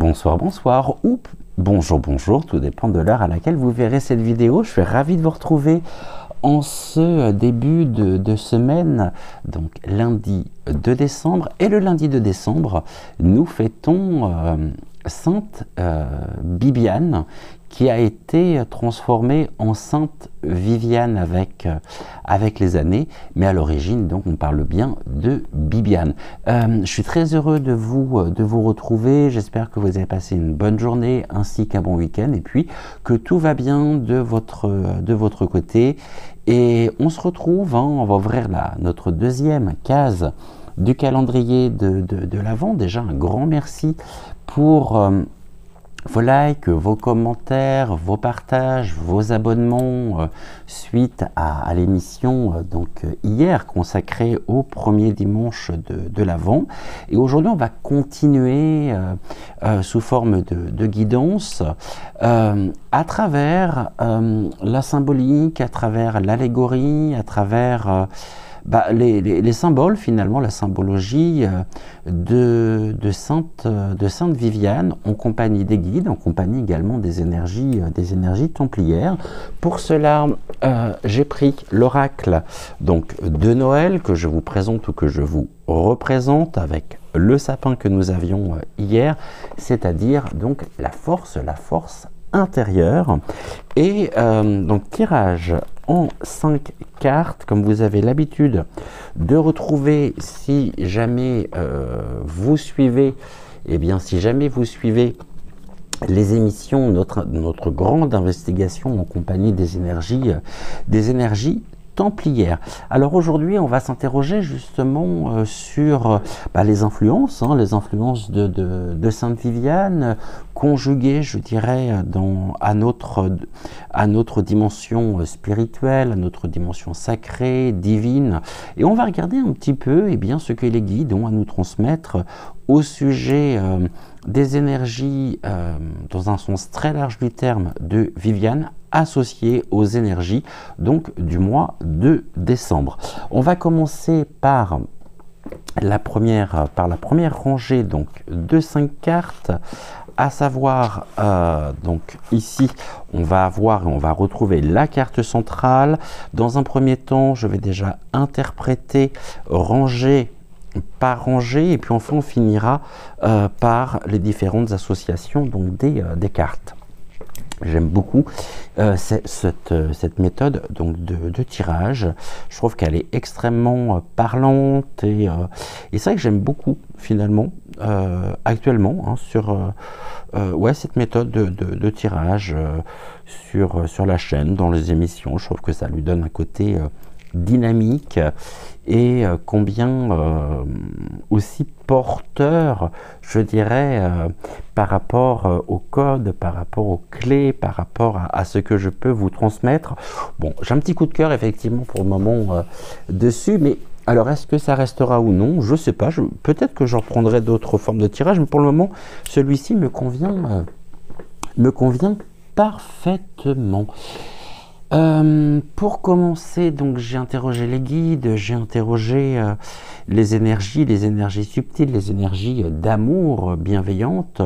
bonsoir, bonsoir, ou bonjour, bonjour, tout dépend de l'heure à laquelle vous verrez cette vidéo. Je suis ravi de vous retrouver en ce début de semaine, donc lundi 2 décembre. Et le lundi 2 décembre, nous fêtons Sainte Bibiane, qui a été transformée en Sainte Viviane avec les années, mais à l'origine, donc, on parle bien de Bibiane. Je suis très heureux de vous retrouver. J'espère que vous avez passé une bonne journée ainsi qu'un bon week-end, et puis que tout va bien de votre côté. Et on se retrouve, on va ouvrir notre deuxième case du calendrier de l'Avent. Déjà, un grand merci pour vos likes, vos commentaires, vos partages, vos abonnements suite à l'émission hier consacrée au premier dimanche de l'Avent. Et aujourd'hui, on va continuer sous forme de guidance à travers la symbolique, à travers l'allégorie, à travers les symboles, finalement, la symbologie de Sainte Viviane, en compagnie des guides, en compagnie également des énergies templières. Pour cela, j'ai pris l'oracle de Noël, que je vous présente ou que je vous représente avec le sapin que nous avions hier, c'est-à-dire donc la force intérieure. Et donc tirage en 5 cartes, comme vous avez l'habitude de retrouver si jamais vous suivez, si jamais vous suivez les émissions, notre grande investigation en compagnie des énergies templières. Alors aujourd'hui, on va s'interroger justement sur les influences, de Sainte Viviane, conjuguées, je dirais, à notre dimension spirituelle, à notre dimension sacrée, divine. Et on va regarder un petit peu ce que les guides ont à nous transmettre au sujet des énergies, dans un sens très large du terme, de Viviane, associées aux énergies du mois de décembre. On va commencer par la première rangée de 5 cartes, à savoir ici on va retrouver la carte centrale. Dans un premier temps, je vais déjà interpréter rangée par rangée, et puis enfin on finira par les différentes associations des cartes. J'aime beaucoup cette méthode de tirage. Je trouve qu'elle est extrêmement parlante, et c'est vrai que j'aime beaucoup finalement actuellement sur cette méthode de tirage sur la chaîne, dans les émissions. Je trouve que ça lui donne un côté dynamique et combien aussi porteur, je dirais, par rapport au code, par rapport aux clés, par rapport à ce que je peux vous transmettre. Bon, j'ai un petit coup de cœur effectivement pour le moment dessus, mais alors est-ce que ça restera ou non? Je sais pas, peut-être que je reprendrai d'autres formes de tirage, mais pour le moment, celui-ci me convient parfaitement. Pour commencer, j'ai interrogé les guides, j'ai interrogé les énergies subtiles, les énergies d'amour bienveillantes,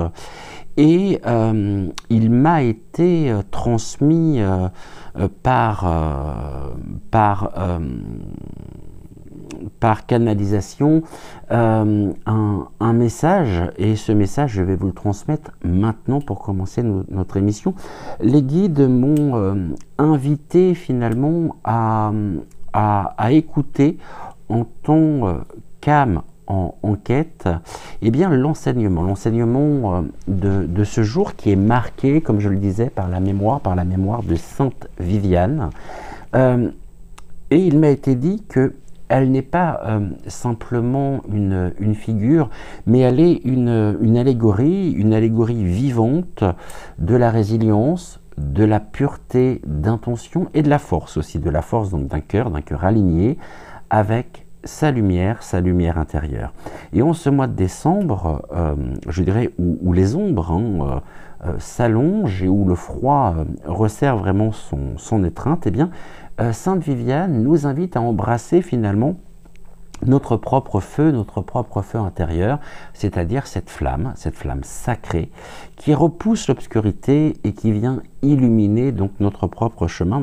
et il m'a été transmis par canalisation un message, et ce message je vais vous le transmettre maintenant pour commencer notre émission. Les guides m'ont invité finalement à écouter en ton calme, en quête, l'enseignement de ce jour, qui est marqué, comme je le disais, par la mémoire de Sainte Viviane. Et il m'a été dit que elle n'est pas simplement une figure, mais elle est une allégorie vivante de la résilience, de la pureté d'intention et de la force aussi, d'un cœur aligné avec sa lumière intérieure. Et en ce mois de décembre, je dirais, où les ombres s'allongent et où le froid resserre vraiment son étreinte, Sainte Viviane nous invite à embrasser finalement notre propre feu intérieur, c'est-à-dire cette flamme sacrée qui repousse l'obscurité et qui vient illuminer donc notre propre chemin,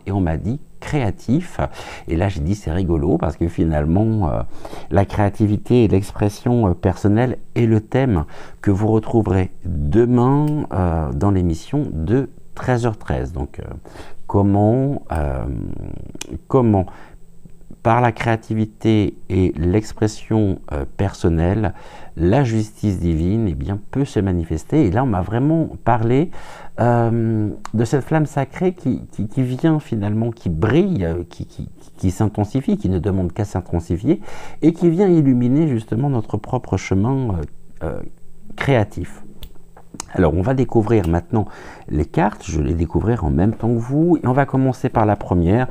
et on m'a dit créatif. Et là j'ai dit c'est rigolo parce que finalement la créativité et l'expression personnelle est le thème que vous retrouverez demain dans l'émission de 13h13. Donc comment par la créativité et l'expression personnelle, la justice divine eh bien, peut se manifester. Et là, on m'a vraiment parlé de cette flamme sacrée qui vient finalement, qui brille, qui s'intensifie, qui ne demande qu'à s'intensifier, et qui vient illuminer justement notre propre chemin créatif. Alors, on va découvrir maintenant les cartes. Je vais les découvrir en même temps que vous. Et on va commencer par la première,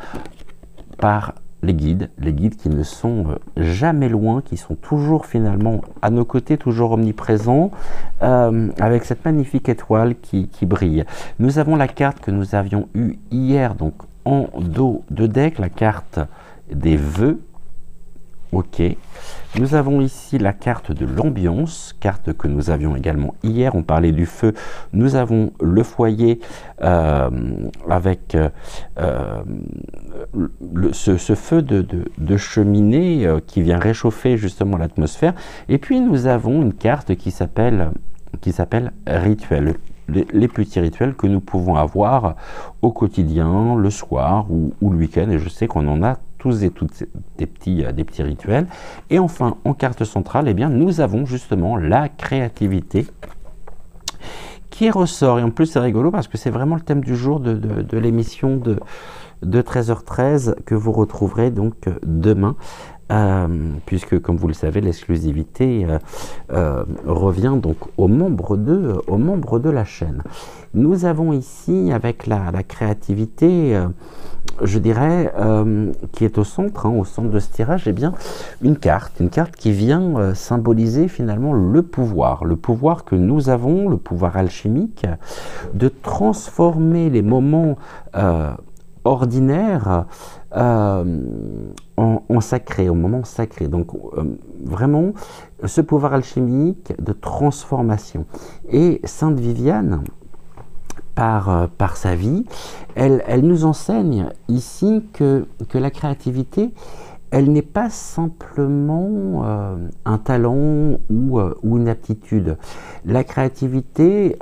par les guides qui ne sont jamais loin, qui sont toujours finalement à nos côtés, toujours omniprésents, avec cette magnifique étoile qui brille. Nous avons la carte que nous avions eue hier, donc en dos de deck, la carte des vœux. Ok. Nous avons ici la carte de l'ambiance, carte que nous avions également hier. On parlait du feu. Nous avons le foyer avec ce feu de cheminée qui vient réchauffer justement l'atmosphère. Et puis nous avons une carte qui s'appelle rituel. Les petits rituels que nous pouvons avoir au quotidien, le soir ou le week-end. Et je sais qu'on en a tous et toutes des petits rituels. Et enfin, en carte centrale, eh bien, nous avons justement la créativité qui ressort. Et en plus, c'est rigolo parce que c'est vraiment le thème du jour de l'émission de 13h13 que vous retrouverez donc demain. Puisque, comme vous le savez, l'exclusivité revient donc aux membres de la chaîne. Nous avons ici, avec la créativité, je dirais, qui est au centre de ce tirage, eh bien, une carte qui vient symboliser finalement le pouvoir que nous avons, le pouvoir alchimique, de transformer les moments ordinaires en sacré, au moment sacré. Donc vraiment ce pouvoir alchimique de transformation. Et Sainte Viviane, par sa vie, elle nous enseigne ici que la créativité, elle n'est pas simplement un talent ou une aptitude. La créativité,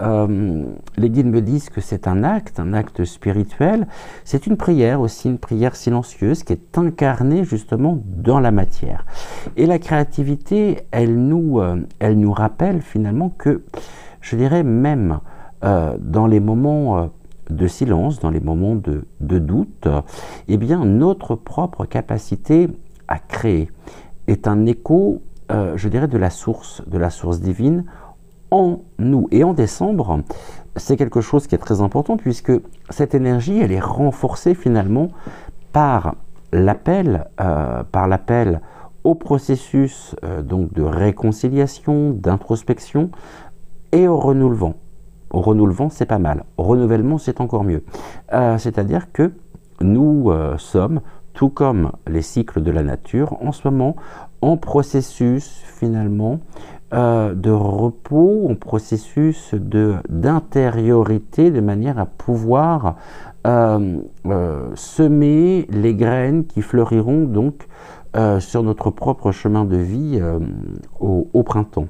les guides me disent que c'est un acte spirituel. C'est une prière aussi, une prière silencieuse qui est incarnée justement dans la matière. Et la créativité, elle nous rappelle finalement que, je dirais même dans les moments de silence, dans les moments de doute, eh bien notre propre capacité à créer est un écho, je dirais, de la source divine en nous. Et en décembre, c'est quelque chose qui est très important puisque cette énergie, elle est renforcée finalement par l'appel au processus donc de réconciliation, d'introspection et au renouvellement. Au renouvellement, c'est pas mal. Au renouvellement, c'est encore mieux. C'est-à-dire que nous sommes, tout comme les cycles de la nature, en ce moment, en processus finalement de repos, en processus d'intériorité, de manière à pouvoir semer les graines qui fleuriront donc sur notre propre chemin de vie au printemps.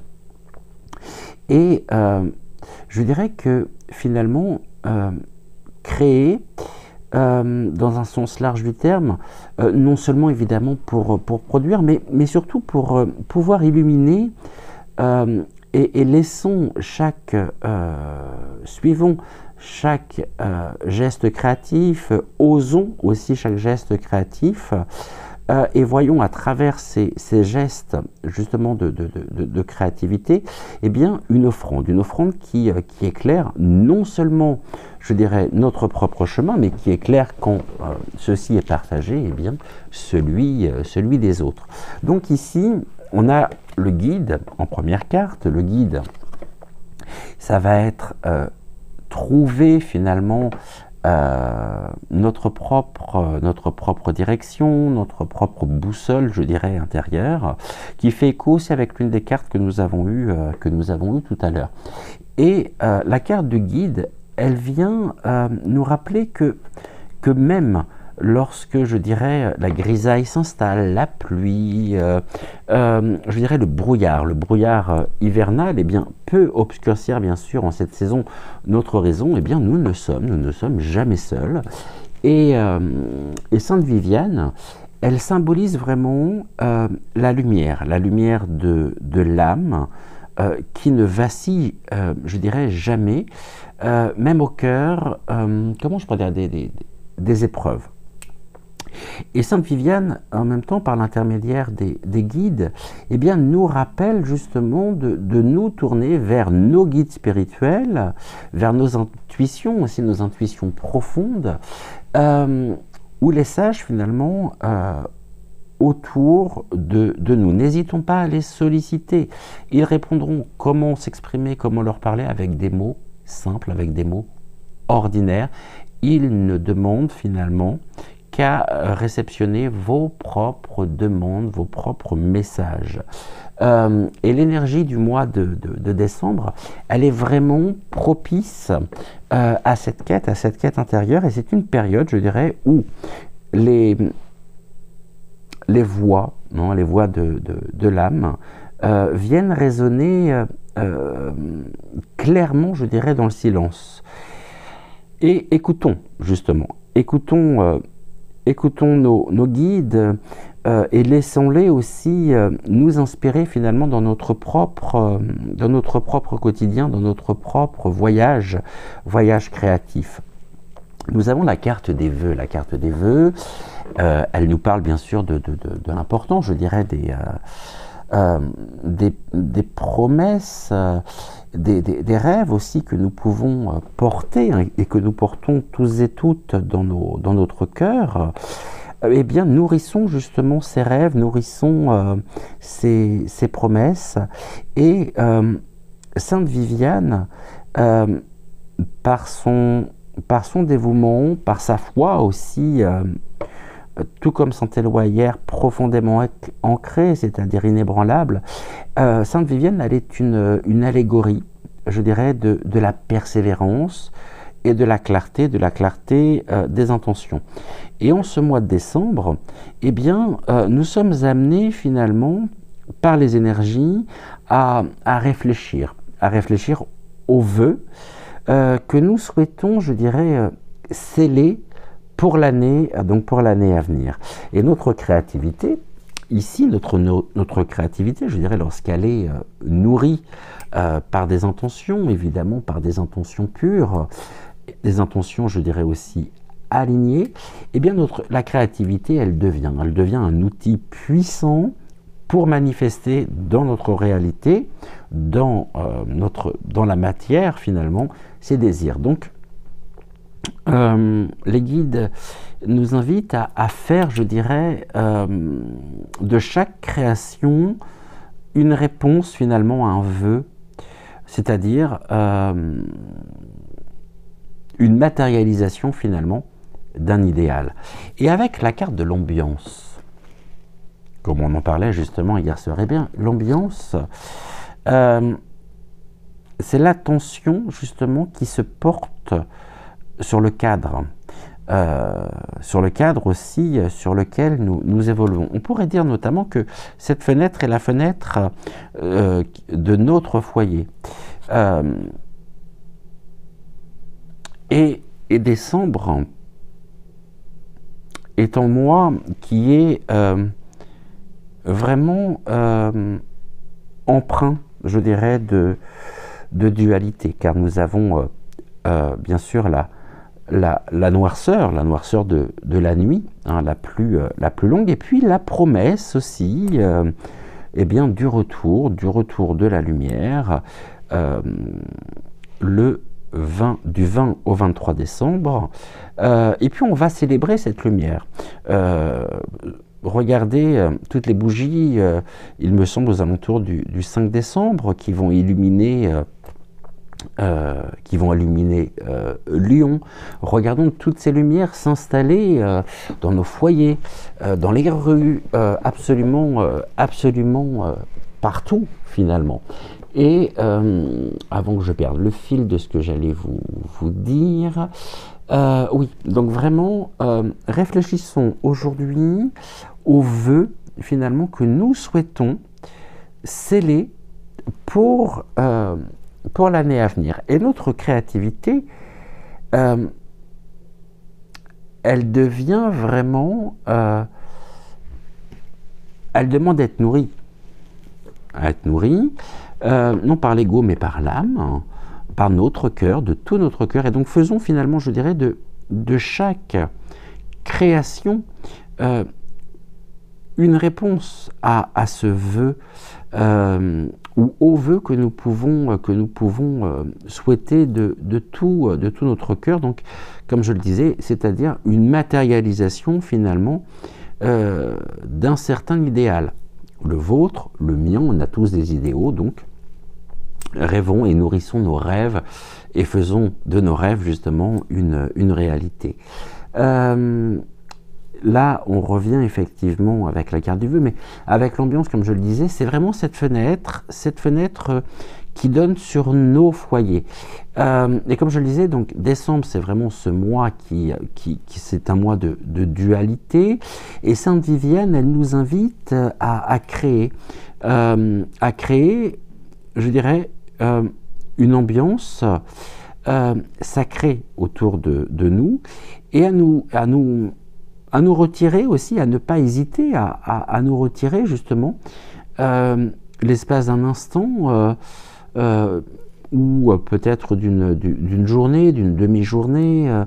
Et je dirais que finalement, créer, dans un sens large du terme, non seulement évidemment pour produire, mais surtout pour pouvoir illuminer et laissons suivons chaque geste créatif, osons aussi chaque geste créatif, et voyons à travers ces gestes justement de créativité, eh bien une offrande qui éclaire non seulement, je dirais, notre propre chemin, mais qui éclaire quand ceci est partagé, eh bien celui des autres. Donc ici, on a le guide en première carte. Le guide, ça va être trouver finalement notre propre direction, notre propre boussole, je dirais, intérieure, qui fait écho aussi avec l'une des cartes que nous avons eues tout à l'heure. Et la carte du guide, elle vient nous rappeler que même lorsque, je dirais, la grisaille s'installe, la pluie, je dirais le brouillard hivernal, eh bien, peut obscurcir, bien sûr, en cette saison, notre horizon, eh bien, nous ne sommes jamais seuls. Et Sainte Viviane, elle symbolise vraiment la lumière de l'âme, qui ne vacille, je dirais, jamais, même au cœur, comment je pourrais dire, des épreuves. Et Sainte Viviane, en même temps, par l'intermédiaire des guides, eh bien, nous rappelle justement de nous tourner vers nos guides spirituels, vers nos intuitions, aussi nos intuitions profondes, où les sages, finalement, autour de nous. N'hésitons pas à les solliciter. Ils répondront comment s'exprimer, comment leur parler avec des mots simples, avec des mots ordinaires. Ils ne demandent finalement qu'à réceptionner vos propres demandes, vos propres messages. Et l'énergie du mois de décembre, elle est vraiment propice à cette quête intérieure. Et c'est une période, je dirais, où les voix, les voix de l'âme viennent résonner clairement, je dirais, dans le silence. Et écoutons, justement, écoutons nos guides et laissons-les aussi nous inspirer finalement dans notre propre quotidien, dans notre propre voyage créatif. Nous avons la carte des vœux. La carte des vœux, elle nous parle bien sûr de l'important, je dirais, des promesses, des rêves aussi que nous pouvons porter, hein, et que nous portons tous et toutes dans notre cœur. Eh bien, nourrissons justement ces rêves, nourrissons ces promesses. Et Sainte Viviane, par son dévouement, par sa foi aussi, tout comme Saint Éloi hier, profondément ancrée, c'est-à-dire inébranlable, Sainte Viviane, elle est une allégorie, je dirais, de la persévérance et de la clarté des intentions. Et en ce mois de décembre, eh bien, nous sommes amenés finalement, par les énergies, à réfléchir aux vœux que nous souhaitons, je dirais, sceller pour l'année à venir. Et notre créativité, ici, notre créativité, je dirais, lorsqu'elle est nourrie par des intentions, évidemment, par des intentions pures, des intentions, je dirais aussi alignées, eh bien, la créativité, elle devient un outil puissant pour manifester dans notre réalité, dans la matière, finalement, ses désirs. Donc, les guides nous invitent à faire, je dirais, de chaque création une réponse finalement à un vœu, c'est-à-dire une matérialisation finalement d'un idéal. Et avec la carte de l'ambiance, comme on en parlait justement hier soir, eh bien l'ambiance, c'est l'attention justement qui se porte sur le cadre aussi sur lequel nous évoluons. On pourrait dire notamment que cette fenêtre est la fenêtre de notre foyer. Et décembre est un mois qui est vraiment empreint, je dirais, de dualité, car nous avons bien sûr la noirceur de la nuit, hein, la plus longue, et puis la promesse aussi, eh bien, du retour de la lumière, du 20 au 23 décembre, et puis on va célébrer cette lumière. Regardez toutes les bougies, il me semble aux alentours du 5 décembre, qui vont illuminer qui vont illuminer Lyon. Regardons toutes ces lumières s'installer dans nos foyers, dans les rues, absolument partout finalement. Et avant que je perde le fil de ce que j'allais vous dire, oui, donc vraiment, réfléchissons aujourd'hui aux vœux finalement que nous souhaitons sceller pour l'année à venir. Et notre créativité, elle devient vraiment, elle demande d'être nourrie. À être nourrie, non par l'ego mais par l'âme, par notre cœur, de tout notre cœur. Et donc faisons finalement, je dirais, de chaque création une réponse à ce vœu ou aux vœux que nous pouvons souhaiter de tout notre cœur. Donc, comme je le disais, c'est-à-dire une matérialisation finalement d'un certain idéal. Le vôtre, le mien, on a tous des idéaux, donc rêvons et nourrissons nos rêves et faisons de nos rêves justement une réalité. Là, on revient effectivement avec la carte du vœu, mais avec l'ambiance, comme je le disais, c'est vraiment cette fenêtre qui donne sur nos foyers. Et comme je le disais, donc décembre, c'est vraiment ce mois qui c'est un mois de dualité. Et Sainte Viviane, elle nous invite à créer, je dirais, une ambiance sacrée autour de nous et à nous retirer aussi, à ne pas hésiter à nous retirer justement l'espace d'un instant ou peut-être d'une journée, d'une demi-journée,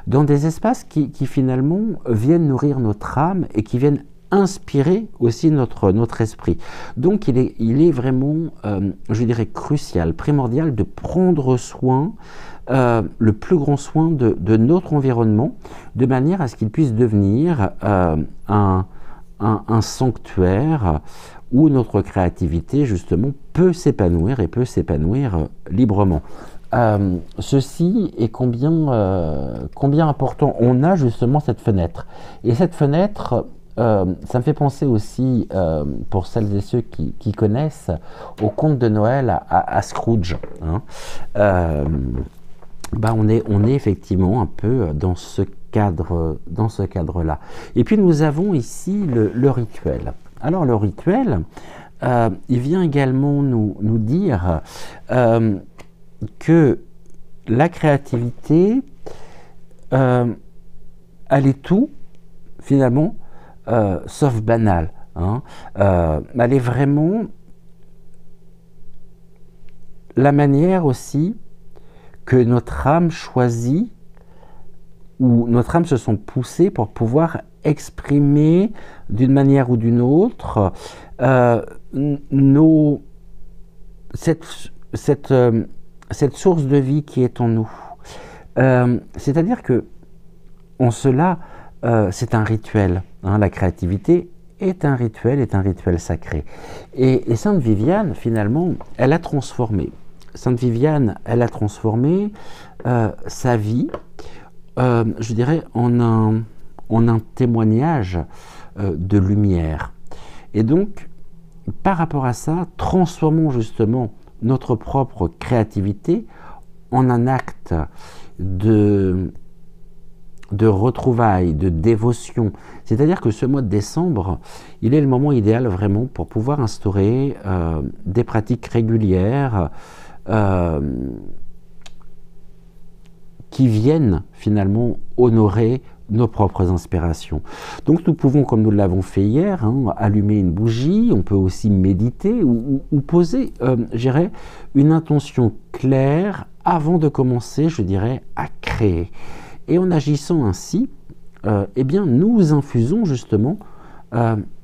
dans des espaces qui finalement viennent nourrir notre âme et qui viennent inspirer aussi notre esprit. Donc il est vraiment, je dirais, crucial, primordial de prendre soin, le plus grand soin de notre environnement, de manière à ce qu'il puisse devenir un sanctuaire où notre créativité, justement, peut s'épanouir et peut s'épanouir librement. Ceci est combien important. On a justement cette fenêtre. Et cette fenêtre, ça me fait penser aussi, pour celles et ceux qui connaissent, au conte de Noël à Scrooge. Hein. On est effectivement un peu dans ce cadre-là. Et puis nous avons ici le rituel. Alors le rituel, il vient également nous dire que la créativité, elle est tout, finalement, sauf banale. Hein. Elle est vraiment la manière aussi que notre âme choisit, ou notre âme se sont poussées pour pouvoir exprimer d'une manière ou d'une autre cette source de vie qui est en nous. C'est-à-dire que en cela, c'est un rituel. Hein, la créativité est un rituel sacré. Et Sainte Viviane, finalement, elle a transformé. Sainte Viviane, elle a transformé sa vie, je dirais, en un témoignage de lumière. Et donc, par rapport à ça, transformons justement notre propre créativité en un acte de retrouvailles, de dévotion. C'est-à-dire que ce mois de décembre, il est le moment idéal vraiment pour pouvoir instaurer des pratiques régulières qui viennent finalement honorer nos propres inspirations. Donc nous pouvons, comme nous l'avons fait hier, hein, allumer une bougie, on peut aussi méditer ou poser, je dirais, une intention claire avant de commencer, je dirais, à créer. Et en agissant ainsi, eh bien, nous infusons justement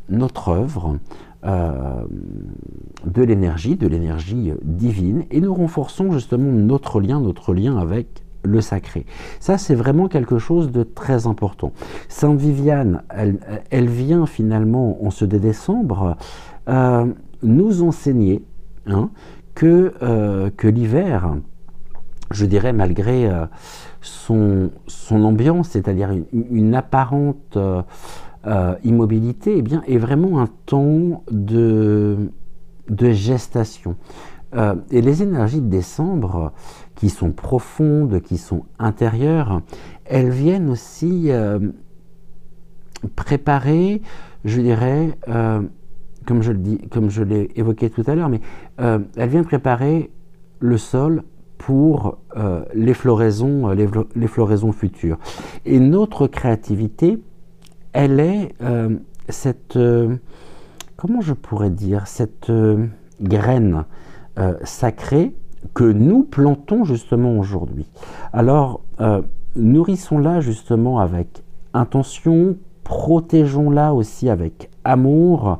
notre œuvre de l'énergie divine, et nous renforçons justement notre lien avec le sacré. Ça, c'est vraiment quelque chose de très important. Sainte Viviane, elle vient finalement, en ce décembre, nous enseigner hein, que l'hiver je dirais, malgré son ambiance, c'est-à-dire une apparente immobilité, eh bien, est vraiment un temps de gestation. Et les énergies de décembre, qui sont profondes, qui sont intérieures, elles viennent aussi préparer, je dirais, comme je l'ai évoqué tout à l'heure, mais elles viennent préparer le sol pour les floraisons futures. Et notre créativité, elle est cette, comment je pourrais dire, cette graine sacrée que nous plantons justement aujourd'hui. Alors, nourrissons-la justement avec intention, protégeons-la aussi avec amour,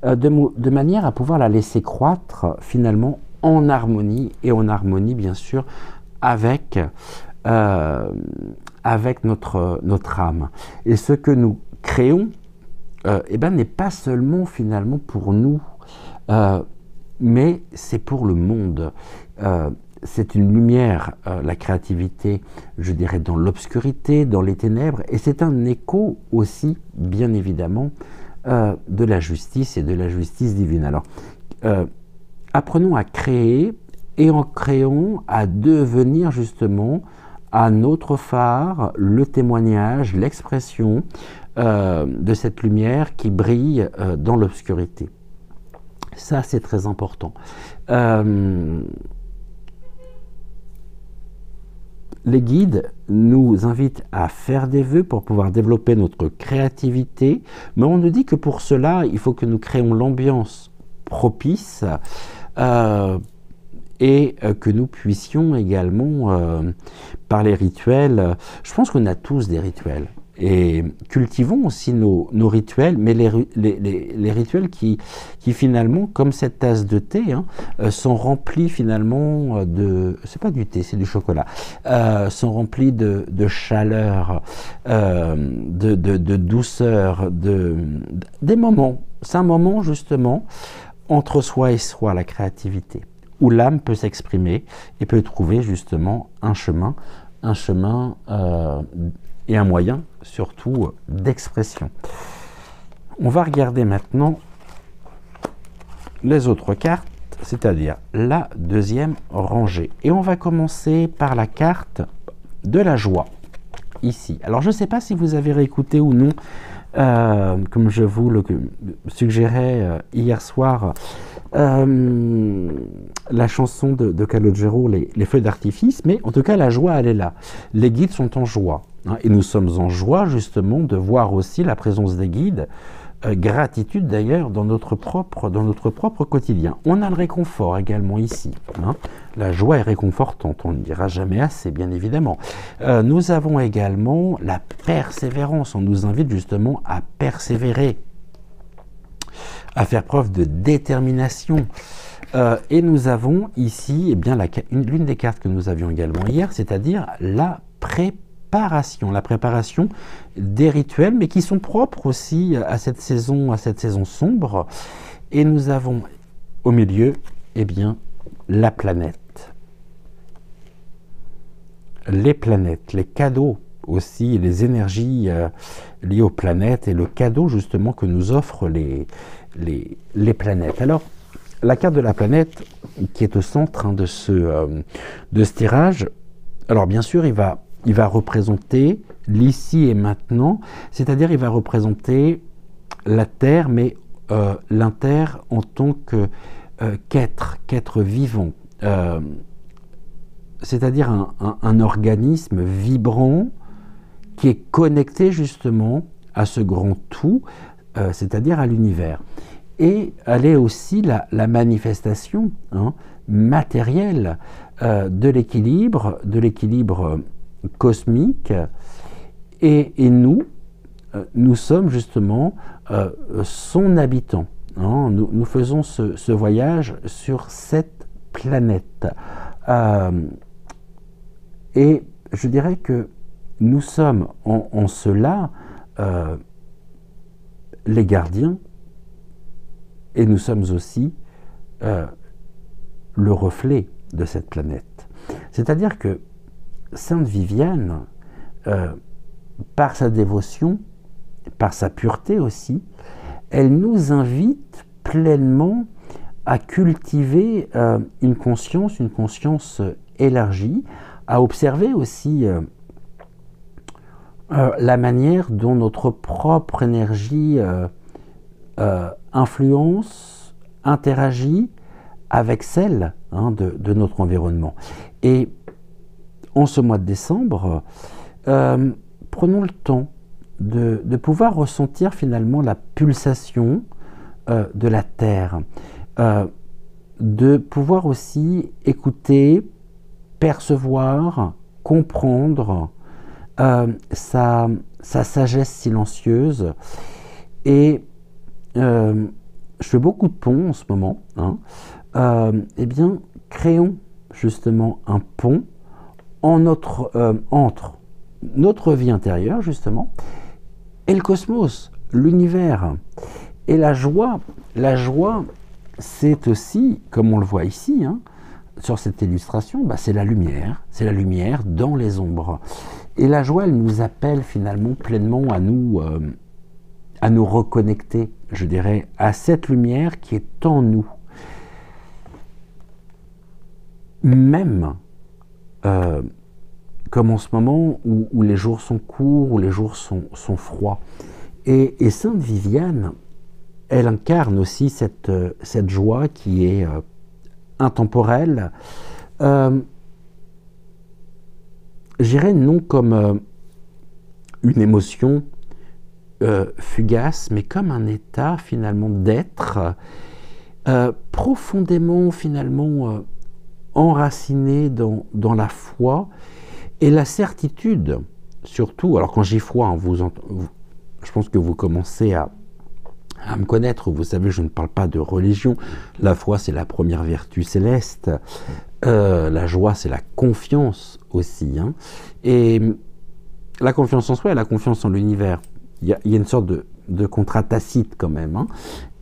de manière à pouvoir la laisser croître finalement en harmonie, et en harmonie bien sûr avec, avec notre âme. Et ce que nous créons eh ben, n'est pas seulement finalement pour nous, mais c'est pour le monde. C'est une lumière, la créativité, je dirais, dans l'obscurité, dans les ténèbres, et c'est un écho aussi, bien évidemment, de la justice et de la justice divine. Alors, apprenons à créer, et en créant, à devenir justement à notre phare, le témoignage, l'expression de cette lumière qui brille dans l'obscurité. Ça, c'est très important. Les guides nous invitent à faire des vœux pour pouvoir développer notre créativité, mais on nous dit que pour cela, il faut que nous créons l'ambiance propice et que nous puissions également, par les rituels, je pense qu'on a tous des rituels, et cultivons aussi nos rituels, mais les rituels qui finalement, comme cette tasse de thé, hein, sont remplis finalement de, c'est pas du thé, c'est du chocolat, sont remplis de chaleur, de douceur, des moments. C'est un moment justement entre soi et soi, la créativité, où l'âme peut s'exprimer et peut trouver justement un chemin et un moyen surtout d'expression. On va regarder maintenant les autres cartes, c'est-à-dire la deuxième rangée. Et on va commencer par la carte de la joie, ici. Alors je ne sais pas si vous avez réécouté ou non, comme je vous le suggérais hier soir, la chanson de Calogero, les feux d'artifice, mais en tout cas la joie, elle est là. Les guides sont en joie, hein, et nous sommes en joie justement de voir aussi la présence des guides, gratitude d'ailleurs dans notre propre quotidien. On a le réconfort également ici, hein. La joie est réconfortante, on ne dira jamais assez, bien évidemment. Nous avons également la persévérance, on nous invite justement à persévérer, à faire preuve de détermination. Et nous avons ici eh bien, l'une des cartes que nous avions également hier, c'est-à-dire la préparation des rituels, mais qui sont propres aussi à cette saison sombre. Et nous avons au milieu eh bien, la planète. Les planètes, les cadeaux aussi, les énergies liées aux planètes et le cadeau justement que nous offrent les planètes. Alors, la carte de la planète qui est au centre, hein, de ce tirage, alors bien sûr, il va représenter l'ici et maintenant, c'est-à-dire il va représenter la Terre, mais l'inter en tant que qu'être vivant, c'est-à-dire un organisme vibrant qui est connecté justement à ce grand tout, c'est-à-dire à l'univers. Et elle est aussi la manifestation, hein, matérielle de l'équilibre cosmique. Et nous sommes justement son habitant. Hein. Nous faisons ce voyage sur cette planète. Et je dirais que nous sommes en cela les gardiens, et nous sommes aussi le reflet de cette planète. C'est-à-dire que Sainte Viviane, par sa dévotion, par sa pureté aussi, elle nous invite pleinement à cultiver une conscience élargie, à observer aussi la manière dont notre propre énergie influence, interagit avec celle de notre environnement. Et en ce mois de décembre, prenons le temps de pouvoir ressentir finalement la pulsation de la Terre, de pouvoir aussi écouter, percevoir, comprendre sa sagesse silencieuse. Et je fais beaucoup de ponts en ce moment. Eh bien, créons justement un pont entre notre vie intérieure, justement, et le cosmos, l'univers. Et la joie, c'est aussi, comme on le voit ici, sur cette illustration, c'est la lumière dans les ombres. Et la joie, elle nous appelle finalement pleinement à nous reconnecter, je dirais, à cette lumière qui est en nous. Même comme en ce moment où les jours sont courts, où les jours sont froids. Et Sainte Viviane, elle incarne aussi cette joie qui est intemporelle. J'irais non comme une émotion fugace, mais comme un état finalement d'être profondément finalement enraciné dans la foi et la certitude, surtout. Alors quand j'y foi, je pense que vous commencez à me connaître, vous savez, je ne parle pas de religion. La foi, c'est la première vertu céleste. La joie, c'est la confiance aussi. Et la confiance en soi et la confiance en l'univers. Il y a une sorte de contrat tacite quand même.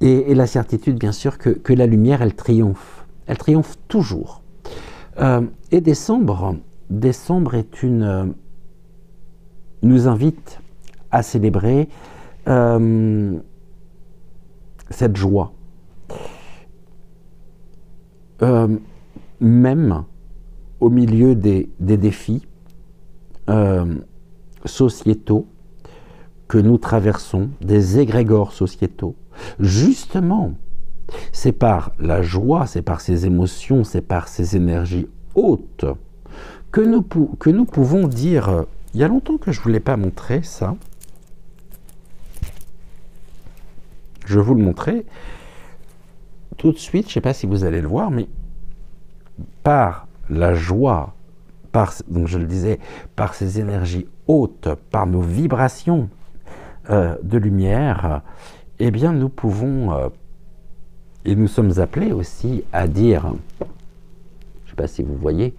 Et la certitude, bien sûr, que la lumière, elle triomphe. Elle triomphe toujours. Et décembre nous invite à célébrer cette joie. Même au milieu des défis sociétaux que nous traversons, des égrégores sociétaux, justement, c'est par la joie, c'est par ces émotions, c'est par ces énergies hautes que nous pouvons dire, il y a longtemps que je ne vous l'ai pas montré ça, je vais vous le montrer tout de suite, je ne sais pas si vous allez le voir, mais par la joie, donc je le disais, par ces énergies hautes, par nos vibrations de lumière, eh bien nous pouvons, et nous sommes appelés aussi à dire, je ne sais pas si vous voyez,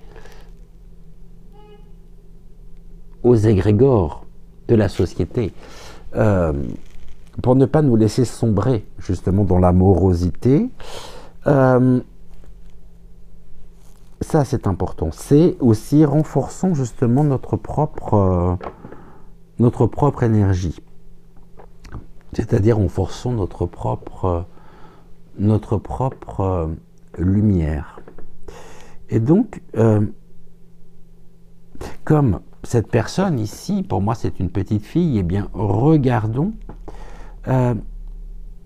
aux égrégores de la société, pour ne pas nous laisser sombrer justement dans la morosité. Ça c'est important. C'est aussi renforçons justement notre propre énergie. C'est-à-dire renforçons notre propre lumière. Et donc, comme cette personne ici, pour moi c'est une petite fille, eh bien regardons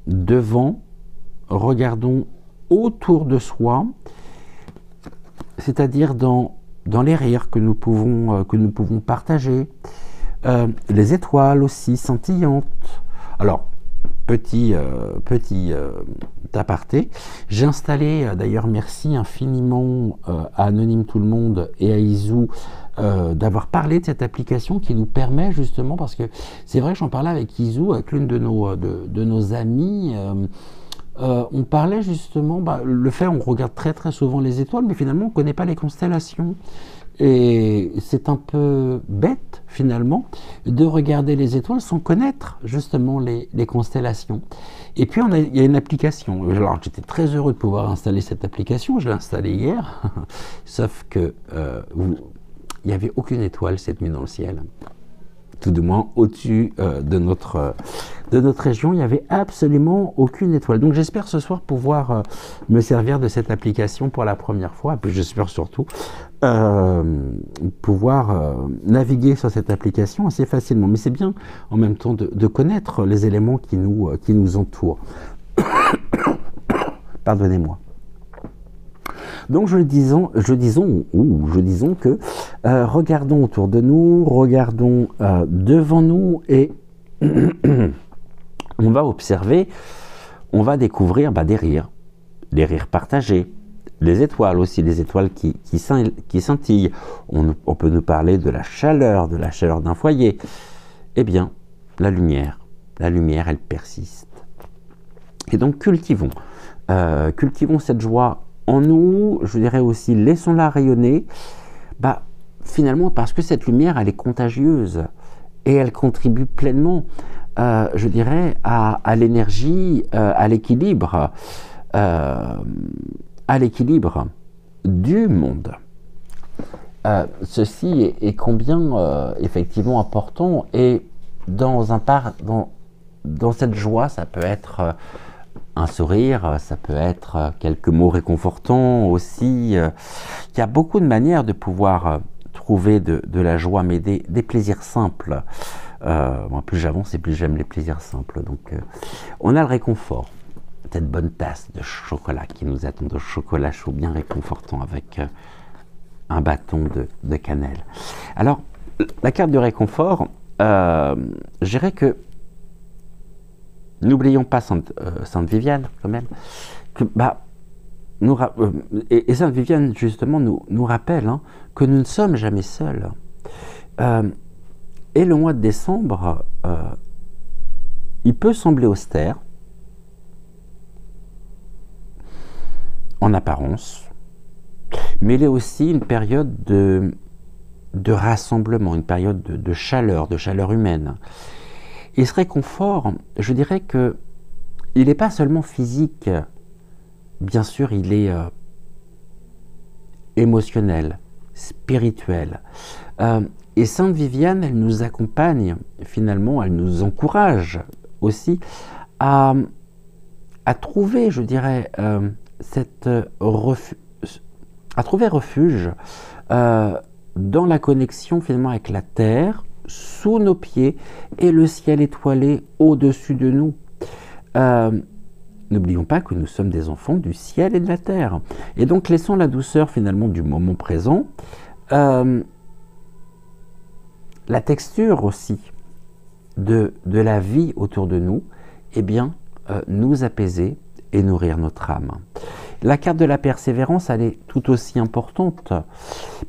devant, regardons autour de soi, c'est-à-dire dans les rires que nous pouvons partager, les étoiles aussi scintillantes. Alors, petit aparté, j'ai installé, d'ailleurs merci infiniment à Anonyme Tout le Monde et à Isou d'avoir parlé de cette application qui nous permet justement, parce que c'est vrai que j'en parlais avec Isou, avec l'une de nos amies, on parlait justement, le fait on regarde très très souvent les étoiles, mais finalement on ne connaît pas les constellations. Et c'est un peu bête, finalement, de regarder les étoiles sans connaître, justement, les constellations. Et puis, il y a une application. Alors, j'étais très heureux de pouvoir installer cette application. Je l'ai installée hier. Sauf que il n'y avait aucune étoile cette nuit dans le ciel. Tout du moins, au-dessus de notre région, il n'y avait absolument aucune étoile. Donc j'espère ce soir pouvoir me servir de cette application pour la première fois. Et puis j'espère surtout pouvoir naviguer sur cette application assez facilement. Mais c'est bien en même temps de connaître les éléments qui nous entourent. Pardonnez-moi. Donc je disons que regardons autour de nous, regardons devant nous et on va observer, on va découvrir des rires, les rires partagés, les étoiles aussi, les étoiles qui scintillent. On peut nous parler de la chaleur d'un foyer. Eh bien, la lumière, elle persiste. Et donc cultivons cette joie en nous, je dirais aussi, laissons-la rayonner, finalement parce que cette lumière, elle est contagieuse et elle contribue pleinement, je dirais, à l'énergie, à l'équilibre du monde. Ceci est combien effectivement important, et dans cette joie, ça peut être un sourire, ça peut être quelques mots réconfortants aussi. Il y a beaucoup de manières de pouvoir trouver de la joie, mais des plaisirs simples. Moi, plus j'avance et plus j'aime les plaisirs simples. Donc, on a le réconfort. Cette bonne tasse de chocolat qui nous attend, de chocolat chaud bien réconfortant avec un bâton de cannelle. Alors, la carte de réconfort, je dirais que n'oublions pas Sainte Viviane, quand même. Et Sainte Viviane, justement, nous rappelle que nous ne sommes jamais seuls. Et le mois de décembre, il peut sembler austère, en apparence, mais il est aussi une période de rassemblement, une période de chaleur humaine. Et ce réconfort, je dirais que il n'est pas seulement physique, bien sûr, il est émotionnel, spirituel. Et Sainte Viviane, elle nous accompagne, finalement, elle nous encourage aussi à trouver, je dirais, à trouver refuge dans la connexion finalement avec la terre, sous nos pieds, et le ciel étoilé au-dessus de nous. N'oublions pas que nous sommes des enfants du ciel et de la terre. Et donc laissons la douceur finalement du moment présent, la texture aussi de la vie autour de nous, nous apaiser et nourrir notre âme. La carte de la persévérance, elle est tout aussi importante.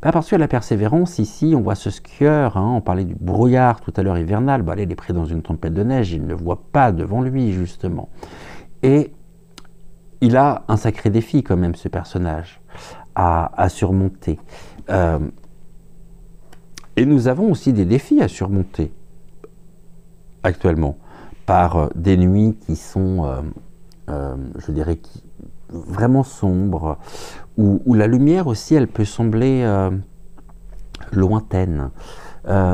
Parce que la persévérance, ici, on voit ce skieur, on parlait du brouillard tout à l'heure hivernal, il est pris dans une tempête de neige, il ne voit pas devant lui, justement. Et il a un sacré défi, quand même, ce personnage, à surmonter. Et nous avons aussi des défis à surmonter, actuellement, par des nuits qui sont, je dirais, vraiment sombres, où la lumière aussi, elle peut sembler lointaine.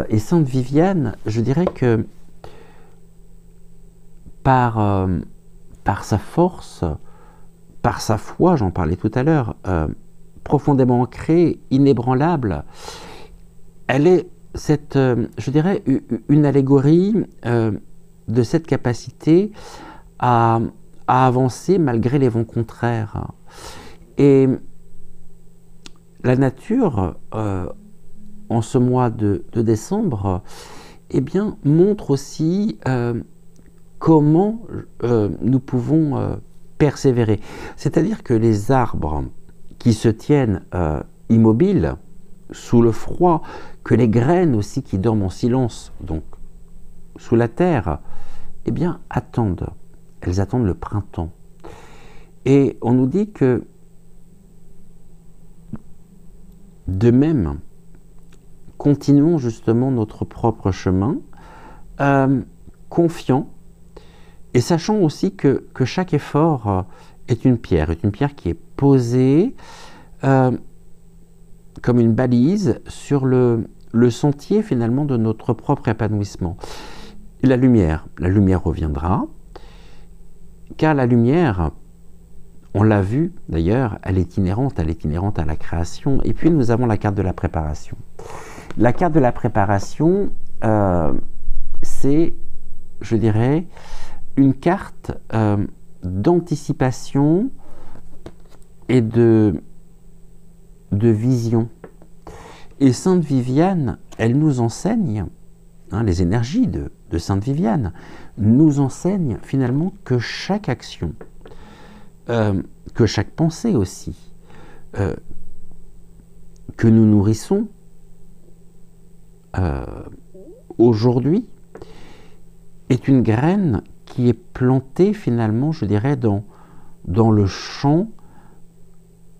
Et Sainte Viviane, je dirais que par sa force, par sa foi, j'en parlais tout à l'heure, profondément ancrée, inébranlable, elle est je dirais, une allégorie de cette capacité à avancer malgré les vents contraires. Et la nature, en ce mois de décembre, montre aussi comment nous pouvons persévérer. C'est-à-dire que les arbres qui se tiennent immobiles sous le froid, que les graines aussi qui dorment en silence, donc sous la terre, attendent. Elles attendent le printemps. Et on nous dit que, de même, continuons justement notre propre chemin, confiants, et sachant aussi que chaque effort est une pierre qui est posée comme une balise sur le sentier finalement de notre propre épanouissement. Et la lumière reviendra, car la lumière, on l'a vu d'ailleurs, elle est inhérente à la création. Et puis nous avons la carte de la préparation. La carte de la préparation, c'est, je dirais, une carte d'anticipation et de vision. Et Sainte Viviane, elle nous enseigne, les énergies de Sainte Viviane nous enseignent finalement que chaque action, que chaque pensée aussi, que nous nourrissons aujourd'hui, est une graine qui est plantée finalement, je dirais, dans le champ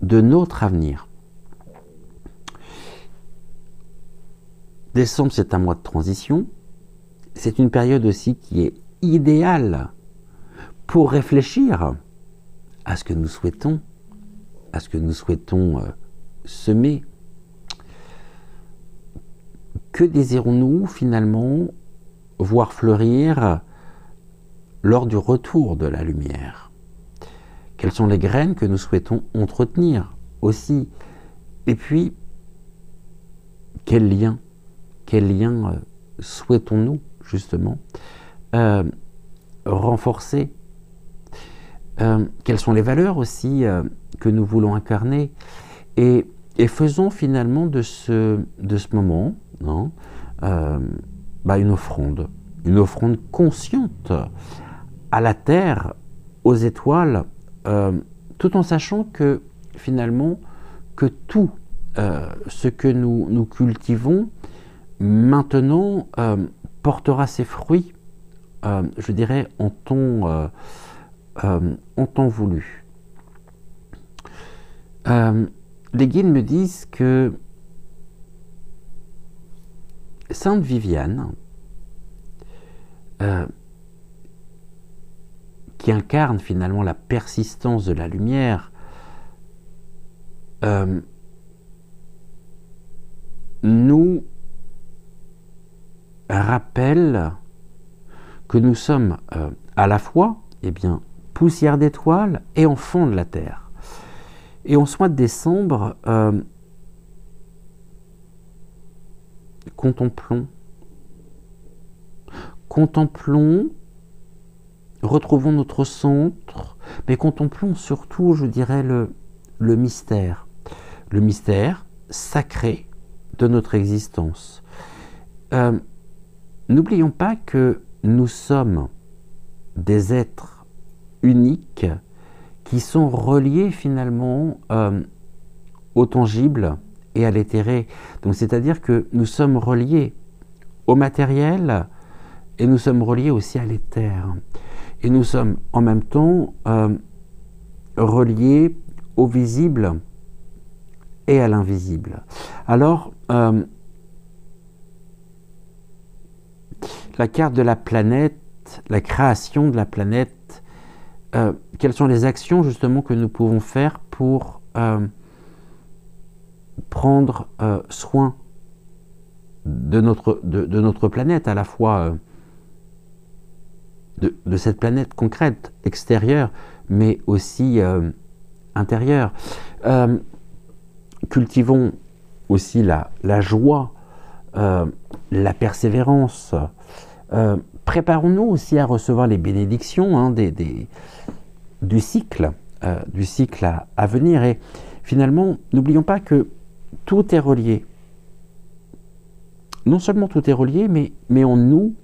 de notre avenir. Décembre, c'est un mois de transition. C'est une période aussi qui est idéale pour réfléchir à ce que nous souhaitons, semer. Que désirons-nous finalement voir fleurir lors du retour de la lumière? Quelles sont les graines que nous souhaitons entretenir aussi? Et puis, quel lien souhaitons-nous justement renforcer? Quelles sont les valeurs aussi que nous voulons incarner? Et faisons finalement de ce moment une offrande consciente à la terre, aux étoiles, tout en sachant que finalement que tout ce que nous cultivons maintenant portera ses fruits, je dirais, en temps voulu. Les guides me disent que Sainte Viviane, qui incarne finalement la persistance de la lumière, nous rappelle que nous sommes à la fois poussière d'étoiles et enfants de la terre. Et en ce mois de décembre, contemplons, retrouvons notre centre, mais contemplons surtout, je dirais, le mystère sacré de notre existence. N'oublions pas que nous sommes des êtres uniques qui sont reliés finalement au tangible et à l'éthéré. Donc c'est-à-dire que nous sommes reliés au matériel et nous sommes reliés aussi à l'éther. Et nous sommes en même temps reliés au visible et à l'invisible. Alors, la carte de la planète, la création de la planète, quelles sont les actions justement que nous pouvons faire pour prendre soin de notre planète, à la fois de cette planète concrète, extérieure, mais aussi intérieure. Cultivons aussi la joie, la persévérance. Préparons-nous aussi à recevoir les bénédictions du cycle à venir. Et finalement, n'oublions pas que tout est relié. Non seulement tout est relié, mais en nous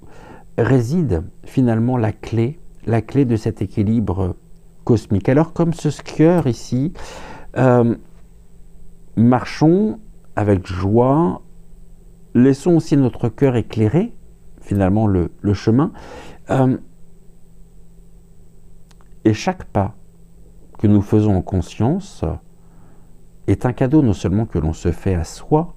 réside finalement la clé de cet équilibre cosmique. Alors, comme ce skieur ici, marchons avec joie, laissons aussi notre cœur éclairer finalement le chemin, et chaque pas que nous faisons en conscience est un cadeau non seulement que l'on se fait à soi,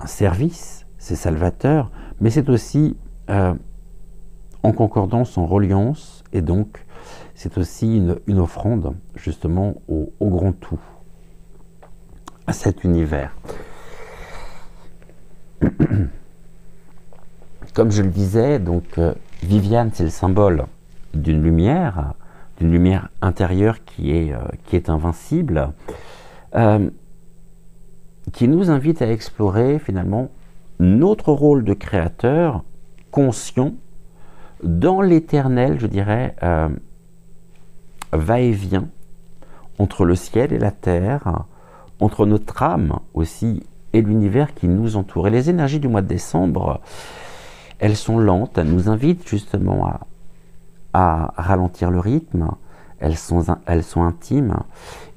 un service, c'est salvateur, mais c'est aussi en concordance, en reliance, et donc c'est aussi une offrande justement au grand tout, à cet univers. Comme je le disais, donc Viviane, c'est le symbole d'une lumière intérieure qui est invincible, qui nous invite à explorer finalement notre rôle de créateur conscient dans l'éternel, je dirais, va-et-vient entre le ciel et la terre, entre notre âme aussi et l'univers qui nous entoure. Et les énergies du mois de décembre, elles sont lentes, elles nous invitent justement à ralentir le rythme, elles sont intimes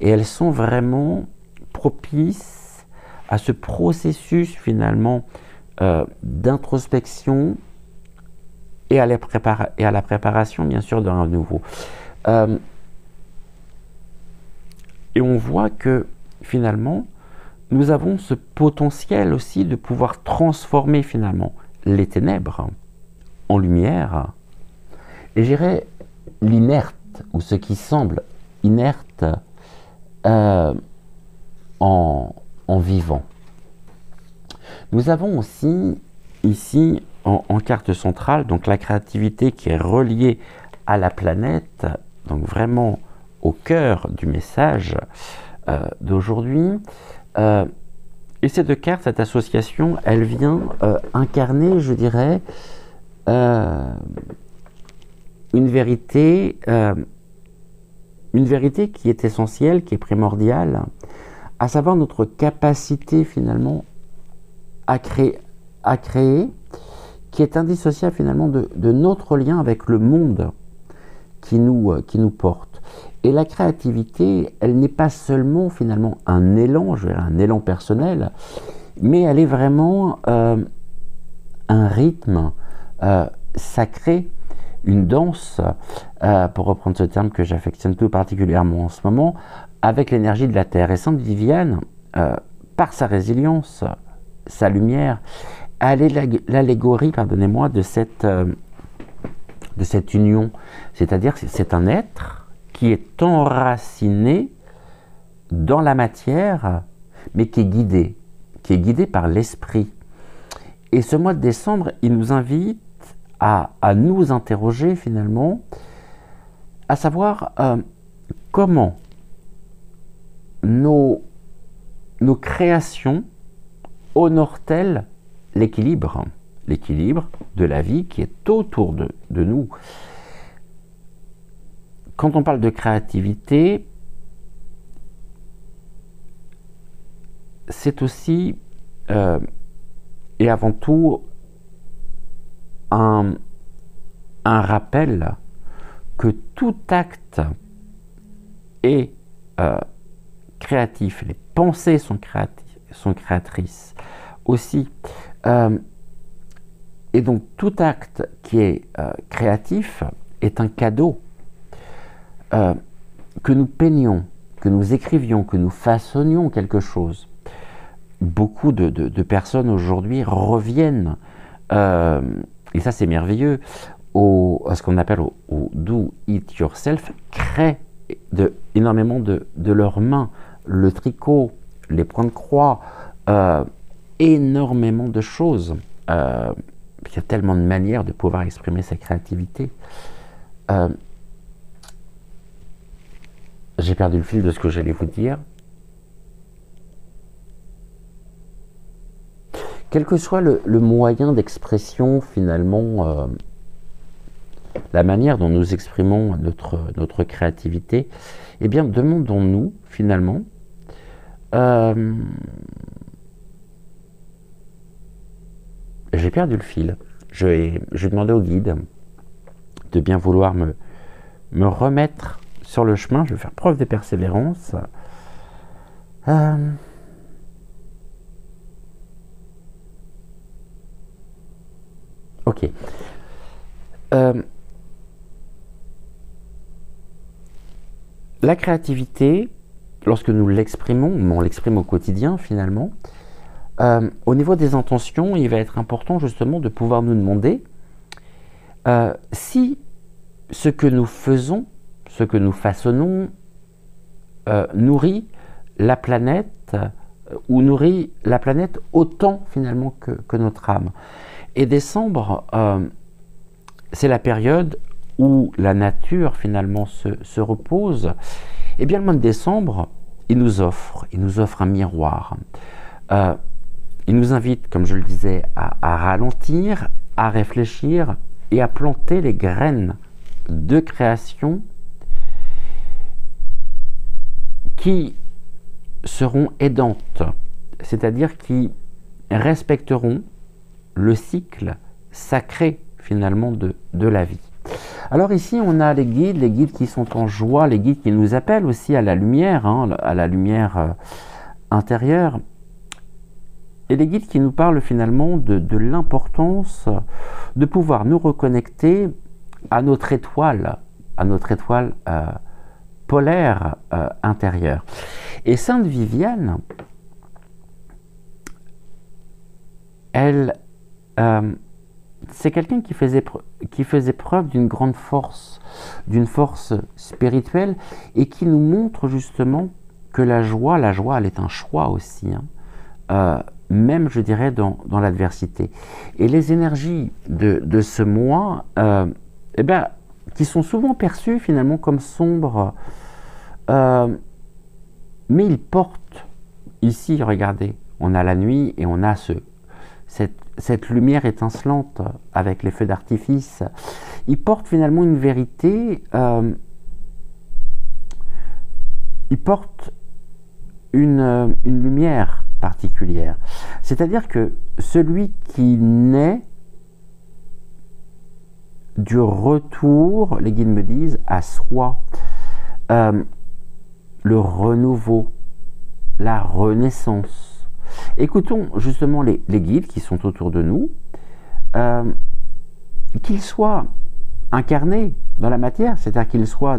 et elles sont vraiment propices à ce processus finalement d'introspection et à la préparation bien sûr d'un nouveau. Et on voit que finalement nous avons ce potentiel aussi de pouvoir transformer finalement les ténèbres en lumière, et je dirais l'inerte, ou ce qui semble inerte, en vivant. Nous avons aussi ici en carte centrale donc la créativité qui est reliée à la planète, donc vraiment au cœur du message d'aujourd'hui. Et ces deux cartes, cette association, elle vient incarner, je dirais, une vérité qui est essentielle, qui est primordiale, à savoir notre capacité finalement à créer, qui est indissociable finalement de notre lien avec le monde qui nous porte. Et la créativité, elle n'est pas seulement finalement un élan, je dirais un élan personnel, mais elle est vraiment un rythme sacré, une danse, pour reprendre ce terme que j'affectionne tout particulièrement en ce moment, avec l'énergie de la Terre. Et Sainte Viviane, par sa résilience, sa lumière, elle est l'allégorie, pardonnez-moi, de cette union. C'est-à-dire que c'est un être qui est enraciné dans la matière, mais qui est guidé par l'esprit. Et ce mois de décembre, il nous invite à nous interroger finalement, à savoir comment nos créations honorent-elles l'équilibre de la vie qui est autour de nous. Quand on parle de créativité, c'est aussi et avant tout un rappel que tout acte est créatif. Les pensées sont créatrices aussi. Et donc tout acte qui est créatif est un cadeau. Que nous peignions, que nous écrivions, que nous façonnions quelque chose. Beaucoup de personnes aujourd'hui reviennent, et ça c'est merveilleux, à ce qu'on appelle au do it yourself, créent énormément de leurs mains, le tricot, les points de croix, énormément de choses. Il y a tellement de manières de pouvoir exprimer sa créativité. J'ai perdu le fil de ce que j'allais vous dire. Quel que soit le moyen d'expression, finalement, la manière dont nous exprimons notre créativité, eh bien, demandons-nous, finalement, j'ai perdu le fil. Je vais demander au guide de bien vouloir me remettre sur le chemin. Je vais faire preuve de persévérance. Ok. La créativité, lorsque nous l'exprimons, on l'exprime au quotidien finalement, au niveau des intentions, il va être important justement de pouvoir nous demander si ce que nous faisons, ce que nous façonnons, nourrit la planète ou nourrit la planète autant finalement que notre âme. Et décembre, c'est la période où la nature finalement se repose. Et bien le mois de décembre, il nous offre un miroir. Il nous invite, comme je le disais, à ralentir, à réfléchir et à planter les graines de création qui seront aidantes, c'est-à-dire qui respecteront le cycle sacré finalement de la vie. Alors ici on a les guides qui sont en joie, les guides qui nous appellent aussi à la lumière, à la lumière intérieure, et les guides qui nous parlent finalement de l'importance de pouvoir nous reconnecter à notre étoile polaire intérieure. Et Sainte Viviane, elle, c'est quelqu'un qui faisait preuve d'une grande force, d'une force spirituelle, et qui nous montre justement que la joie, elle est un choix aussi, même je dirais dans l'adversité. Et les énergies de ce mois, eh ben, qui sont souvent perçues finalement comme sombres, mais ils portent, ici regardez, on a la nuit et on a cette lumière étincelante avec les feux d'artifice, ils portent finalement une vérité, ils portent une lumière particulière. C'est-à-dire que celui qui naît du retour, les guides me disent, à soi, le renouveau, la renaissance. Écoutons justement les guides qui sont autour de nous, qu'ils soient incarnés dans la matière, c'est-à-dire qu'ils soient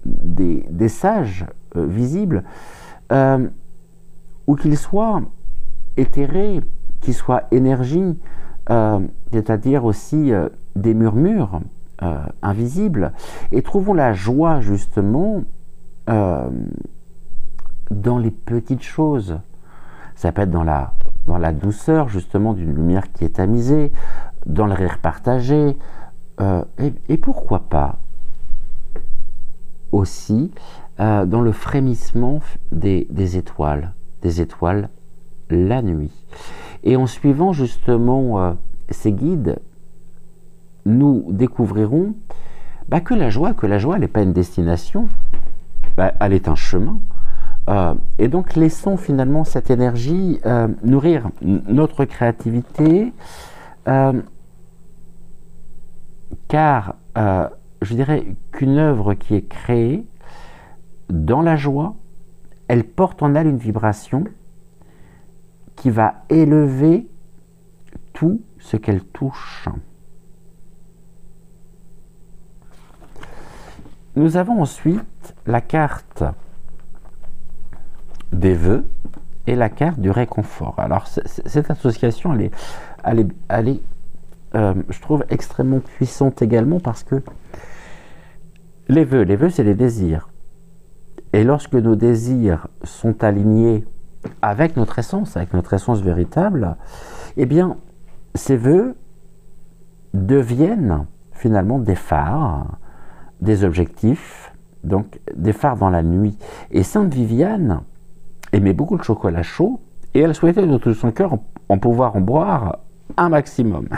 des sages visibles, ou qu'ils soient éthérés, qu'ils soient énergie, c'est-à-dire aussi des murmures invisibles, et trouvons la joie justement dans les petites choses. Ça peut être dans la douceur justement d'une lumière qui est tamisée, dans le rire partagé, et pourquoi pas aussi dans le frémissement des étoiles la nuit. Et en suivant justement ces guides, nous découvrirons que la joie, elle n'est pas une destination, elle est un chemin. Et donc laissons finalement cette énergie nourrir notre créativité, car je dirais qu'une œuvre qui est créée dans la joie, elle porte en elle une vibration qui va élever tout ce qu'elle touche. Nous avons ensuite la carte des vœux et la carte du réconfort. Alors cette association, elle est je trouve extrêmement puissante également, parce que les vœux c'est les désirs. Et lorsque nos désirs sont alignés avec notre essence véritable, eh bien ces vœux deviennent finalement des phares, des objectifs, donc des phares dans la nuit. Et Sainte Viviane aimait beaucoup le chocolat chaud, et elle souhaitait de tout son cœur en pouvoir en boire un maximum.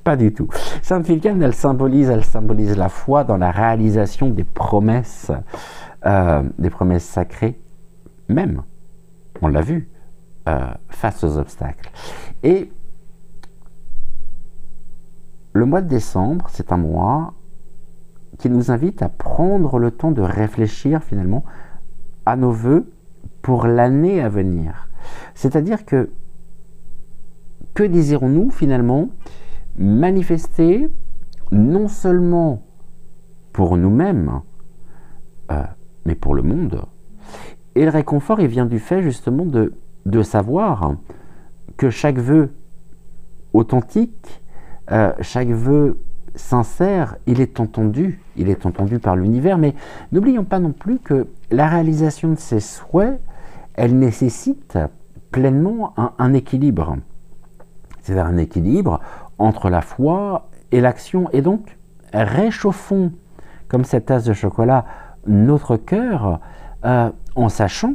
Pas du tout. Sainte Viviane, elle symbolise la foi dans la réalisation des promesses sacrées, même, on l'a vu, face aux obstacles. Et le mois de décembre, c'est un mois qui nous invite à prendre le temps de réfléchir finalement à nos vœux pour l'année à venir. C'est-à-dire que désirons-nous finalement manifester, non seulement pour nous-mêmes, mais pour le monde. Et le réconfort, il vient du fait justement de de savoir que chaque vœu authentique, chaque vœu sincère, il est entendu par l'univers, mais n'oublions pas non plus que la réalisation de ces souhaits, elle nécessite pleinement un équilibre. C'est-à-dire un équilibre entre la foi et l'action. Et donc, réchauffons, comme cette tasse de chocolat, notre cœur en sachant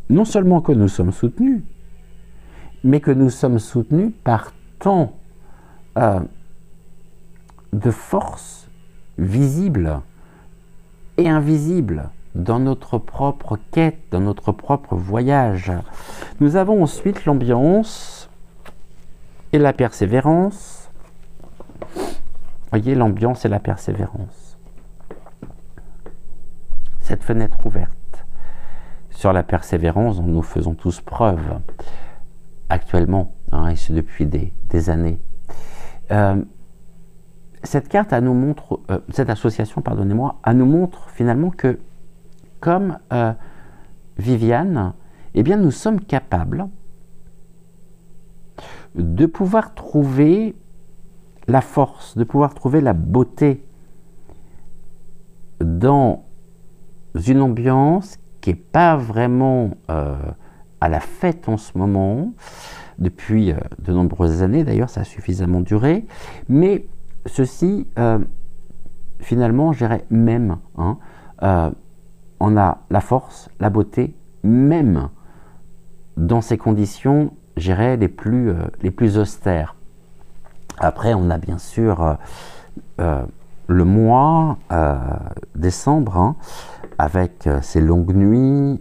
non seulement que nous sommes soutenus, mais que nous sommes soutenus par tant de forces visibles et invisibles dans notre propre quête, dans notre propre voyage. Nous avons ensuite l'ambiance et la persévérance. Voyez, l'ambiance et la persévérance. Cette fenêtre ouverte sur la persévérance dont nous faisons tous preuve actuellement, et c'est depuis des années. Cette carte, elle nous montre, cette association, pardonnez-moi, elle nous montre finalement que, comme Viviane, eh bien, nous sommes capables de pouvoir trouver la force, de pouvoir trouver la beauté dans une ambiance qui n'est pas vraiment à la fête en ce moment, depuis de nombreuses années, d'ailleurs ça a suffisamment duré, mais ceci, finalement, je dirais même, on a la force, la beauté, même dans ces conditions, je dirais, les plus austères. Après, on a bien sûr le mois décembre, avec ses longues nuits,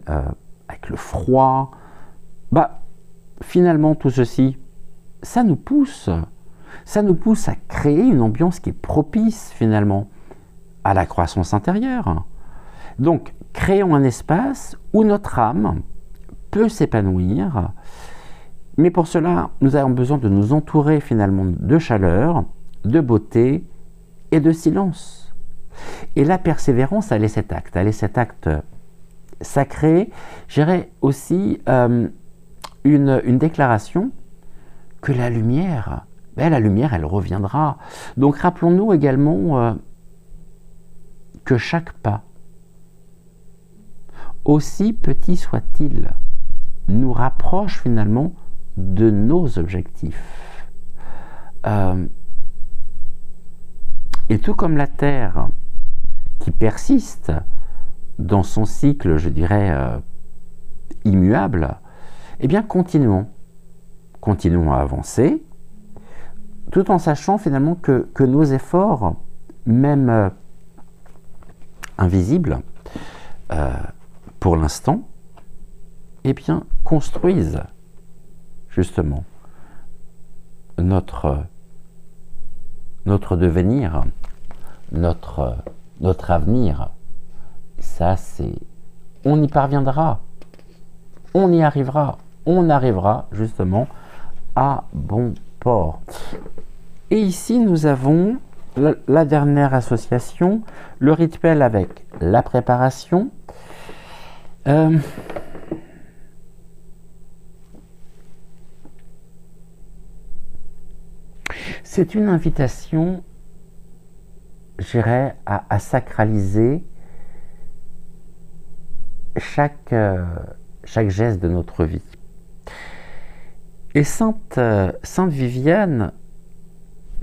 avec le froid. Finalement, tout ceci, ça nous pousse à créer une ambiance qui est propice, finalement, à la croissance intérieure. Donc, créons un espace où notre âme peut s'épanouir, mais pour cela, nous avons besoin de nous entourer, finalement, de chaleur, de beauté et de silence. Et la persévérance, elle est cet acte sacré. Je dirais aussi une déclaration que la lumière, elle reviendra. Donc rappelons-nous également que chaque pas, aussi petit soit-il, nous rapproche finalement de nos objectifs. Et tout comme la Terre qui persiste dans son cycle, je dirais, immuable, eh bien continuons à avancer, tout en sachant finalement que nos efforts, même invisibles, pour l'instant, eh bien construisent justement notre devenir, notre avenir. Ça, on y parviendra, on y arrivera, on arrivera justement à bon port. Et ici, nous avons la dernière association, le rituel avec la préparation. C'est une invitation, je dirais, à sacraliser chaque geste de notre vie. Et Sainte Viviane,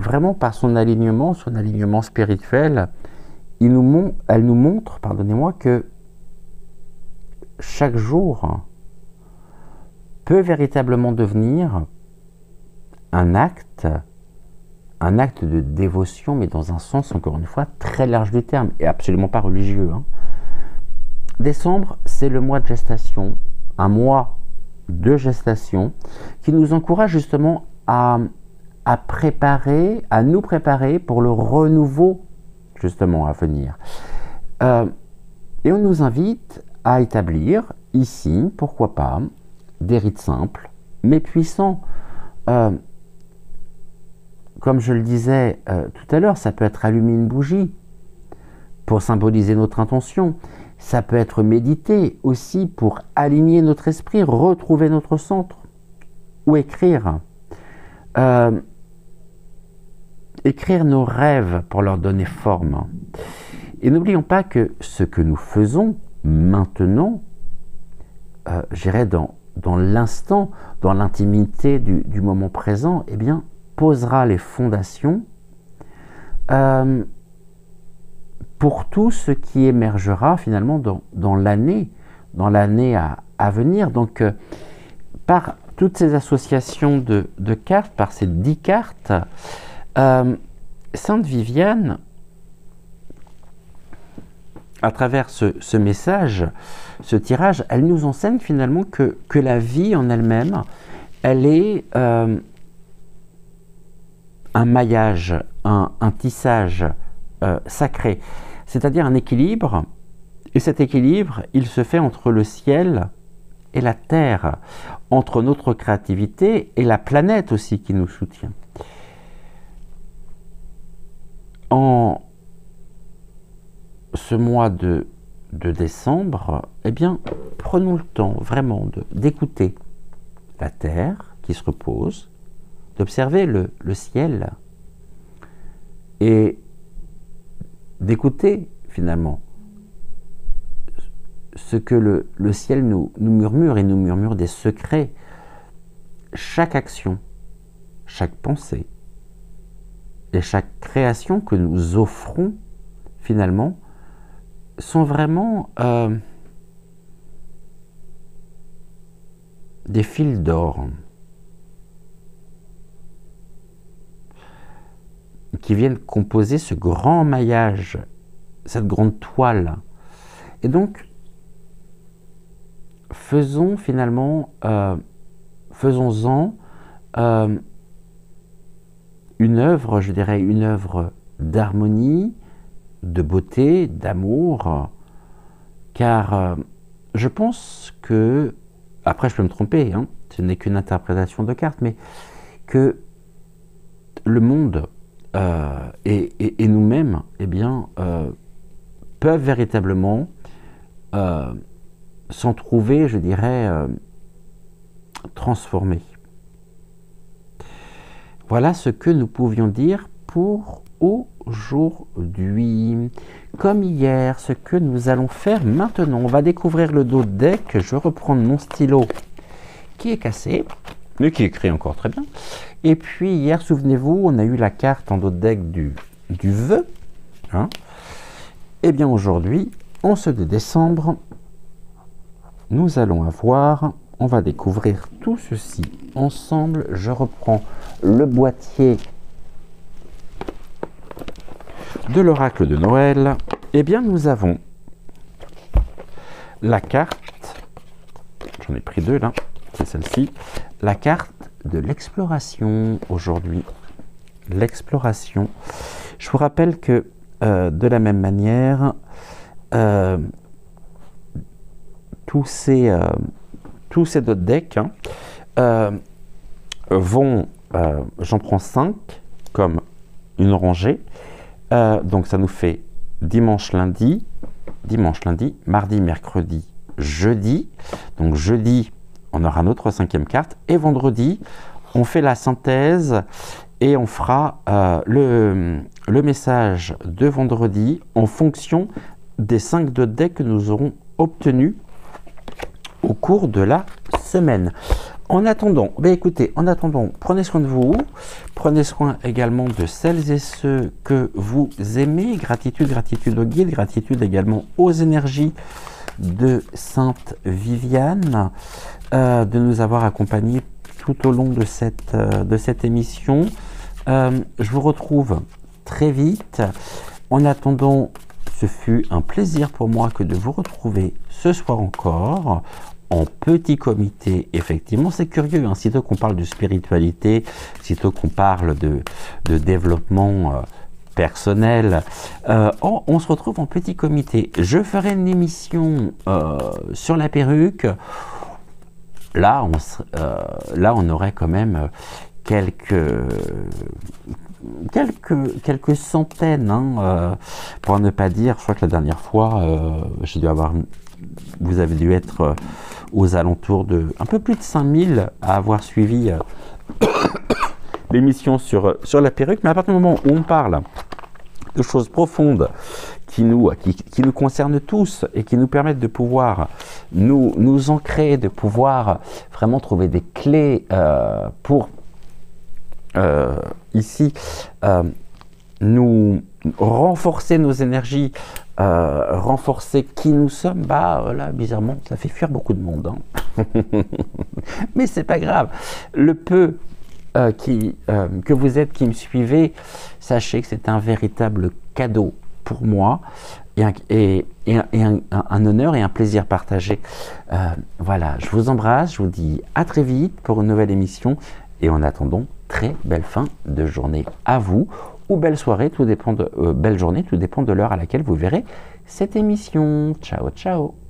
vraiment par son alignement spirituel, elle nous montre, pardonnez-moi, que chaque jour peut véritablement devenir un acte de dévotion, mais dans un sens, encore une fois, très large du terme, et absolument pas religieux. Décembre, c'est le mois de gestation, un mois de gestation qui nous encourage justement à nous préparer pour le renouveau justement à venir. Et on nous invite à établir ici, pourquoi pas, des rites simples, mais puissants. Comme je le disais tout à l'heure, ça peut être allumer une bougie pour symboliser notre intention. Ça peut être méditer aussi pour aligner notre esprit, retrouver notre centre. Ou écrire. Écrire nos rêves pour leur donner forme. Et n'oublions pas que ce que nous faisons maintenant, j'irais dans l'instant, dans l'intimité du moment présent, eh bien, posera les fondations pour tout ce qui émergera finalement dans l'année à venir. Donc, par toutes ces associations de cartes, par ces 10 cartes, Sainte Viviane, à travers ce message, ce tirage, elle nous enseigne finalement que la vie en elle-même, elle est un maillage, un tissage sacré, c'est-à-dire un équilibre, et cet équilibre, il se fait entre le ciel et la terre, entre notre créativité et la planète aussi qui nous soutient. En ce mois de décembre, eh bien, prenons le temps vraiment d'écouter la terre qui se repose, d'observer le ciel et d'écouter finalement ce que le ciel nous murmure, et nous murmure des secrets. Chaque action, chaque pensée et chaque création que nous offrons finalement sont vraiment des fils d'or qui viennent composer ce grand maillage, cette grande toile. Et donc, faisons finalement, faisons-en une œuvre, je dirais, une œuvre d'harmonie, de beauté, d'amour, car je pense que, après je peux me tromper, hein, ce n'est qu'une interprétation de cartes, mais que le monde et nous-mêmes, eh bien, peuvent véritablement s'en trouver, je dirais, transformés. Voilà ce que nous pouvions dire pour aujourd'hui. Comme hier, ce que nous allons faire maintenant, on va découvrir le dos de deck. Je reprends mon stylo qui est cassé, mais qui écrit encore très bien. Et puis hier, souvenez-vous, on a eu la carte en dos de deck du vœu. Hein. Et bien aujourd'hui, en ce 2 décembre, nous allons avoir, on va découvrir tout ceci ensemble. Je reprends le boîtier de l'oracle de Noël. Eh bien, nous avons la carte, j'en ai pris 2 là, c'est celle-ci, la carte de l'exploration aujourd'hui. L'exploration. Je vous rappelle que de la même manière, tous ces autres decks vont, j'en prends 5 comme une rangée, donc ça nous fait dimanche, lundi, mardi, mercredi, jeudi. Donc jeudi, on aura notre 5e carte, et vendredi, on fait la synthèse et on fera le message de vendredi en fonction des 5 de deck que nous aurons obtenus au cours de la semaine. En attendant, écoutez, prenez soin de vous, prenez soin également de celles et ceux que vous aimez. Gratitude au guide, gratitude également aux énergies de Sainte Viviane, de nous avoir accompagnés tout au long de cette émission. Je vous retrouve très vite. En attendant, ce fut un plaisir pour moi que de vous retrouver ce soir encore, en petit comité. Effectivement, c'est curieux, hein, sitôt qu'on parle de spiritualité, sitôt qu'on parle de développement personnel, on se retrouve en petit comité. Je ferai une émission sur la perruque. Là, on aurait quand même quelques quelques centaines, hein, pour ne pas dire, je crois que la dernière fois, vous avez dû être aux alentours de un peu plus de 5000 à avoir suivi l'émission sur la perruque. Mais à partir du moment où on parle de choses profondes qui nous concernent tous et qui nous permettent de pouvoir nous ancrer, de pouvoir vraiment trouver des clés pour ici nous renforcer nos énergies, renforcer qui nous sommes, bah là bizarrement ça fait fuir beaucoup de monde, hein. Mais c'est pas grave, le peu que vous êtes, qui me suivez, sachez que c'est un véritable cadeau pour moi et un honneur et un plaisir partagé. Voilà, je vous embrasse, je vous dis à très vite pour une nouvelle émission et en attendant, très belle fin de journée à vous ou belle soirée, tout dépend belle journée, tout dépend de l'heure à laquelle vous verrez cette émission. Ciao, ciao.